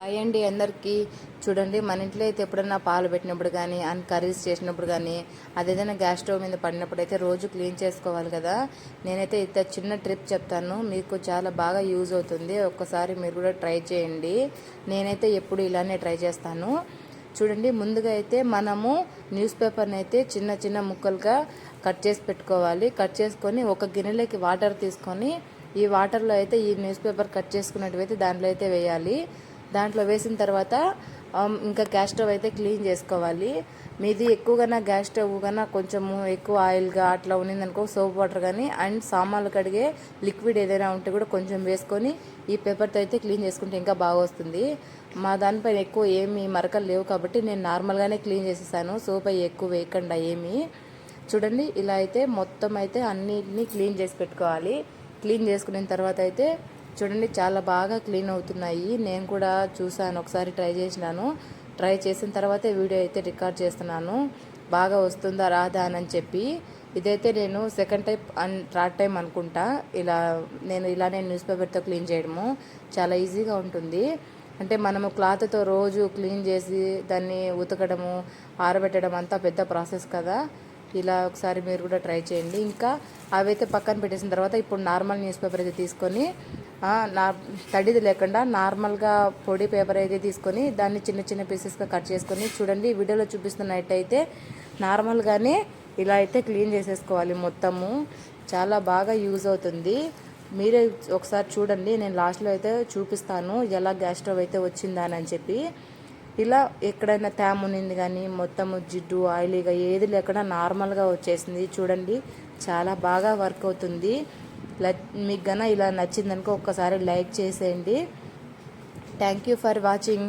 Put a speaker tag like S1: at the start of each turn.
S1: అయ్యండి అందరికీ. చూడండి, మన ఇంట్లో అయితే ఎప్పుడన్నా పాలు పెట్టినప్పుడు కానీ కర్రీస్ చేసినప్పుడు కానీ అదేదైనా గ్యాస్ స్టవ్ మీద పడినప్పుడు అయితే రోజు క్లీన్ చేసుకోవాలి కదా. నేనైతే ఇంత చిన్న ట్రిప్ చెప్తాను, మీకు చాలా బాగా యూజ్ అవుతుంది. ఒక్కసారి మీరు కూడా ట్రై చేయండి. నేనైతే ఎప్పుడు ఇలానే ట్రై చేస్తాను. చూడండి, ముందుగా అయితే మనము న్యూస్ పేపర్ని అయితే చిన్న చిన్న ముక్కలుగా కట్ చేసి పెట్టుకోవాలి. కట్ చేసుకొని ఒక గిన్నెలోకి వాటర్ తీసుకొని ఈ వాటర్లో అయితే ఈ న్యూస్ పేపర్ కట్ చేసుకున్నట్టువైతే దాంట్లో అయితే వేయాలి. దాంట్లో వేసిన తర్వాత ఇంకా గ్యాస్ స్టవ్ అయితే క్లీన్ చేసుకోవాలి. మీది ఎక్కువగా గ్యాస్ స్టవ్ కన్నా కొంచెము ఎక్కువ ఆయిల్గా అట్లా ఉన్నిందనుకో సోప్ వాటర్ కానీ అండ్ సామాన్లు కడిగే లిక్విడ్ ఏదైనా ఉంటే కూడా కొంచెం వేసుకొని ఈ పేపర్తో అయితే క్లీన్ చేసుకుంటే ఇంకా బాగా వస్తుంది. మా దానిపైన ఎక్కువ ఏమి మరకలు లేవు కాబట్టి నేను నార్మల్గానే క్లీన్ చేసేసాను, సోప్ అయ్యి ఎక్కువ వేయకుండా ఏమి. చూడండి, ఇలా అయితే మొత్తం అయితే అన్నిటినీ క్లీన్ చేసి పెట్టుకోవాలి. క్లీన్ చేసుకున్న తర్వాత అయితే చూడండి, చాలా బాగా క్లీన్ అవుతున్నాయి. నేను కూడా చూసాను, ఒకసారి ట్రై చేసినాను. ట్రై చేసిన తర్వాతే వీడియో అయితే రికార్డ్ చేస్తున్నాను, బాగా వస్తుందా రాదా అని చెప్పి. ఇదైతే నేను second time and third time అనుకుంటా నేను ఇలానే న్యూస్ పేపర్తో క్లీన్ చేయడము. చాలా ఈజీగా ఉంటుంది. అంటే మనము క్లాత్తో రోజు క్లీన్ చేసి దాన్ని ఉతకడము ఆరబెట్టడం అంతా పెద్ద ప్రాసెస్ కదా. ఇలా ఒకసారి మీరు కూడా ట్రై చేయండి. ఇంకా అవైతే పక్కన పెట్టేసిన తర్వాత ఇప్పుడు నార్మల్ న్యూస్ పేపర్ అయితే తీసుకొని తడిది లేకుండా నార్మల్గా పొడి పేపర్ అయితే తీసుకొని దాన్ని చిన్న చిన్న పీసెస్గా కట్ చేసుకొని, చూడండి వీడియోలో చూపిస్తున్నట్టయితే నార్మల్గానే ఇలా అయితే క్లీన్ చేసేసుకోవాలి మొత్తము. చాలా బాగా యూజ్ అవుతుంది. మీరే ఒకసారి చూడండి, నేను లాస్ట్లో అయితే చూపిస్తాను ఎలా గ్యాస్ స్టవ్ అయితే వచ్చిందా అని చెప్పి. ఇలా ఎక్కడైనా తేమ ఉన్నింది కానీ మొత్తం జిడ్డు ఆయిలీగా ఏది లేకుండా నార్మల్గా వచ్చేసింది. చూడండి, చాలా బాగా వర్క్ అవుతుంది. మీకు గన ఇలా నచ్చిందనుకో ఒక్కసారి లైక్ చేసేయండి. Thank you for watching.